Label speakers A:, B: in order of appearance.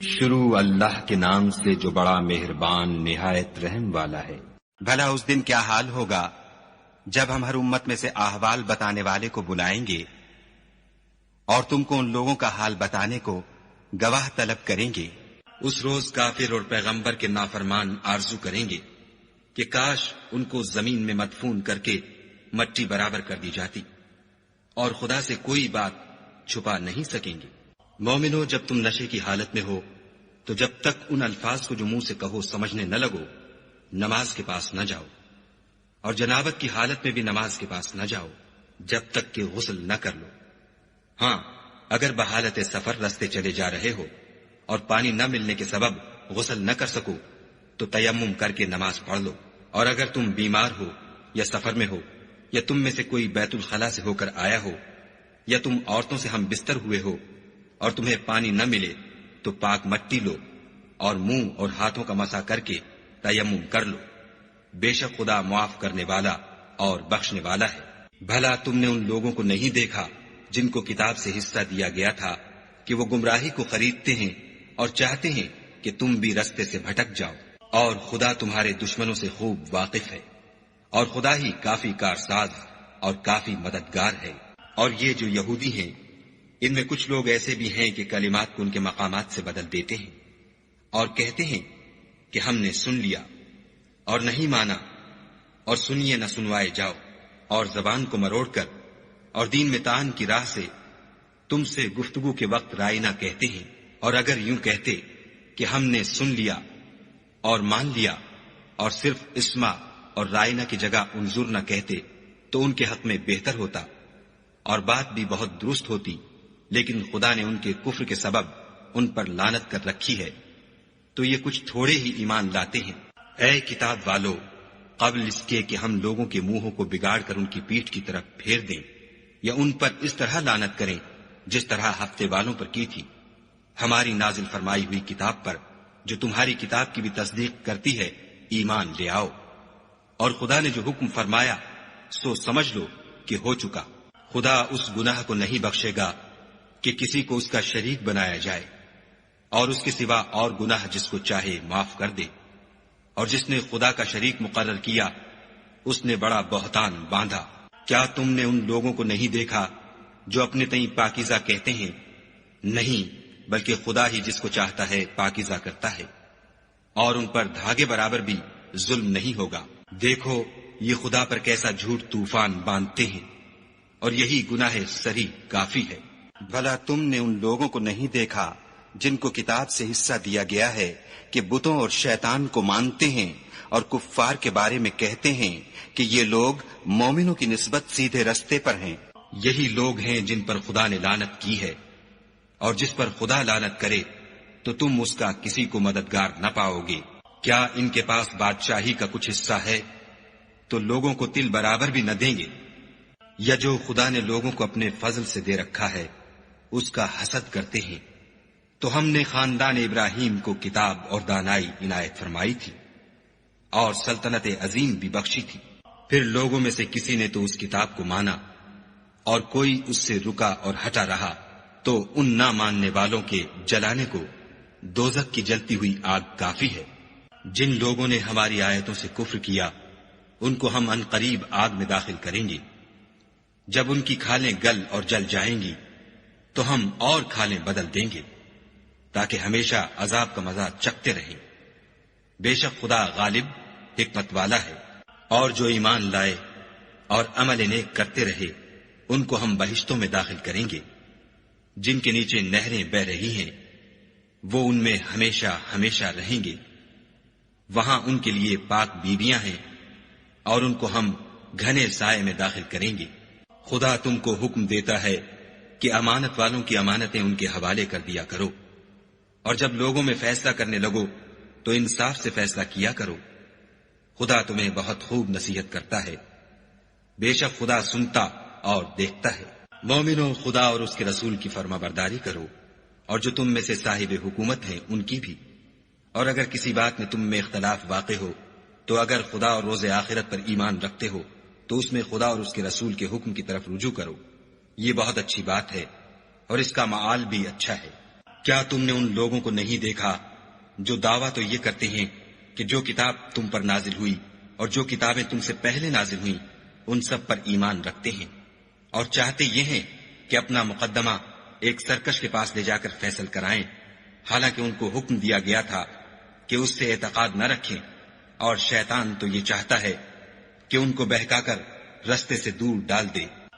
A: شروع اللہ کے نام سے جو بڑا مہربان نہایت رحم والا ہے۔
B: بھلا اس دن کیا حال ہوگا جب ہم ہر امت میں سے احوال بتانے والے کو بلائیں گے اور تم کو ان لوگوں کا حال بتانے کو گواہ طلب کریں گے۔
C: اس روز کافر اور پیغمبر کے نافرمان آرزو کریں گے کہ کاش ان کو زمین میں مدفون کر کے مٹی برابر کر دی جاتی، اور خدا سے کوئی بات چھپا نہیں سکیں گے۔ مومنو، جب تم نشے کی حالت میں ہو تو جب تک ان الفاظ کو جو منہ سے کہو سمجھنے نہ لگو نماز کے پاس نہ جاؤ، اور جنابت کی حالت میں بھی نماز کے پاس نہ جاؤ جب تک کہ غسل نہ کر لو۔ ہاں، اگر بحالت سفر رستے چلے جا رہے ہو اور پانی نہ ملنے کے سبب غسل نہ کر سکو تو تیمم کر کے نماز پڑھ لو، اور اگر تم بیمار ہو یا سفر میں ہو یا تم میں سے کوئی بیت الخلا سے ہو کر آیا ہو یا تم عورتوں سے ہم بستر ہوئے ہو اور تمہیں پانی نہ ملے تو پاک مٹی لو اور منہ اور ہاتھوں کا مسح کر کے تیمم کر لو، بے شک خدا معاف کرنے والا اور بخشنے والا ہے۔ بھلا تم نے ان لوگوں کو نہیں دیکھا جن کو کتاب سے حصہ دیا گیا تھا کہ وہ گمراہی کو خریدتے ہیں اور چاہتے ہیں کہ تم بھی رستے سے بھٹک جاؤ، اور خدا تمہارے دشمنوں سے خوب واقف ہے، اور خدا ہی کافی کارساز اور کافی مددگار ہے۔ اور یہ جو یہودی ہیں ان میں کچھ لوگ ایسے بھی ہیں کہ کلمات کو ان کے مقامات سے بدل دیتے ہیں اور کہتے ہیں کہ ہم نے سن لیا اور نہیں مانا، اور سنیے نہ سنوائے جاؤ، اور زبان کو مروڑ کر اور دین میں طعن کی راہ سے تم سے گفتگو کے وقت رائنا کہتے ہیں۔ اور اگر یوں کہتے کہ ہم نے سن لیا اور مان لیا اور صرف اسما اور رائنا کی جگہ انظر نہ کہتے تو ان کے حق میں بہتر ہوتا اور بات بھی بہت درست ہوتی، لیکن خدا نے ان کے کفر کے سبب ان پر لعنت کر رکھی ہے، تو یہ کچھ تھوڑے ہی ایمان لاتے ہیں۔ اے کتاب والو، قبل اس کے کہ ہم لوگوں کے منہوں کو بگاڑ کر ان کی پیٹھ کی طرف پھیر دیں یا ان پر اس طرح لعنت کریں جس طرح ہفتے والوں پر کی تھی، ہماری نازل فرمائی ہوئی کتاب پر جو تمہاری کتاب کی بھی تصدیق کرتی ہے ایمان لے آؤ، اور خدا نے جو حکم فرمایا سو سمجھ لو کہ ہو چکا۔ خدا اس گناہ کو نہیں بخشے گا کہ کسی کو اس کا شریک بنایا جائے، اور اس کے سوا اور گناہ جس کو چاہے معاف کر دے، اور جس نے خدا کا شریک مقرر کیا اس نے بڑا بہتان باندھا۔ کیا تم نے ان لوگوں کو نہیں دیکھا جو اپنے تئیں پاکیزہ کہتے ہیں؟ نہیں، بلکہ خدا ہی جس کو چاہتا ہے پاکیزہ کرتا ہے، اور ان پر دھاگے برابر بھی ظلم نہیں ہوگا۔ دیکھو یہ خدا پر کیسا جھوٹ طوفان باندھتے ہیں، اور یہی گناہ سری کافی ہے۔
B: بھلا تم نے ان لوگوں کو نہیں دیکھا جن کو کتاب سے حصہ دیا گیا ہے کہ بتوں اور شیطان کو مانتے ہیں اور کفار کے بارے میں کہتے ہیں کہ یہ لوگ مومنوں کی نسبت سیدھے رستے پر ہیں۔
C: یہی لوگ ہیں جن پر خدا نے لعنت کی ہے، اور جس پر خدا لعنت کرے تو تم اس کا کسی کو مددگار نہ پاؤ گے۔ کیا ان کے پاس بادشاہی کا کچھ حصہ ہے تو لوگوں کو تل برابر بھی نہ دیں گے، یا جو خدا نے لوگوں کو اپنے فضل سے دے رکھا ہے اس کا حسد کرتے ہیں؟ تو ہم نے خاندان ابراہیم کو کتاب اور دانائی عنایت فرمائی تھی اور سلطنت عظیم بھی بخشی تھی۔ پھر لوگوں میں سے کسی نے تو اس کتاب کو مانا اور کوئی اس سے رکا اور ہٹا رہا، تو ان نہ ماننے والوں کے جلانے کو دوزخ کی جلتی ہوئی آگ کافی ہے۔ جن لوگوں نے ہماری آیتوں سے کفر کیا ان کو ہم عنقریب آگ میں داخل کریں گے، جب ان کی کھالیں گل اور جل جائیں گی تو ہم اور کھالیں بدل دیں گے تاکہ ہمیشہ عذاب کا مزہ چکھتے رہیں۔ بے شک خدا غالب حکمت والا ہے۔ اور جو ایمان لائے اور عمل نیک کرتے رہے ان کو ہم بہشتوں میں داخل کریں گے جن کے نیچے نہریں بہ رہی ہیں، وہ ان میں ہمیشہ ہمیشہ رہیں گے۔ وہاں ان کے لیے پاک بیویاں ہیں اور ان کو ہم گھنے سائے میں داخل کریں گے۔ خدا تم کو حکم دیتا ہے کہ امانت والوں کی امانتیں ان کے حوالے کر دیا کرو، اور جب لوگوں میں فیصلہ کرنے لگو تو انصاف سے فیصلہ کیا کرو۔ خدا تمہیں بہت خوب نصیحت کرتا ہے، بے شک خدا سنتا اور دیکھتا ہے۔ مومنو، خدا اور اس کے رسول کی فرما برداری کرو، اور جو تم میں سے صاحب حکومت ہیں ان کی بھی۔ اور اگر کسی بات میں تم میں اختلاف واقع ہو تو اگر خدا اور روز آخرت پر ایمان رکھتے ہو تو اس میں خدا اور اس کے رسول کے حکم کی طرف رجوع کرو، یہ بہت اچھی بات ہے اور اس کا معال بھی اچھا ہے۔ کیا تم نے ان لوگوں کو نہیں دیکھا جو دعویٰ تو یہ کرتے ہیں کہ جو کتاب تم پر نازل ہوئی اور جو کتابیں تم سے پہلے نازل ہوئیں ان سب پر ایمان رکھتے ہیں، اور چاہتے یہ ہیں کہ اپنا مقدمہ ایک سرکش کے پاس لے جا کر فیصل کرائیں، حالانکہ ان کو حکم دیا گیا تھا کہ اس سے اعتقاد نہ رکھیں، اور شیطان تو یہ چاہتا ہے کہ ان کو بہکا کر رستے سے دور ڈال دے۔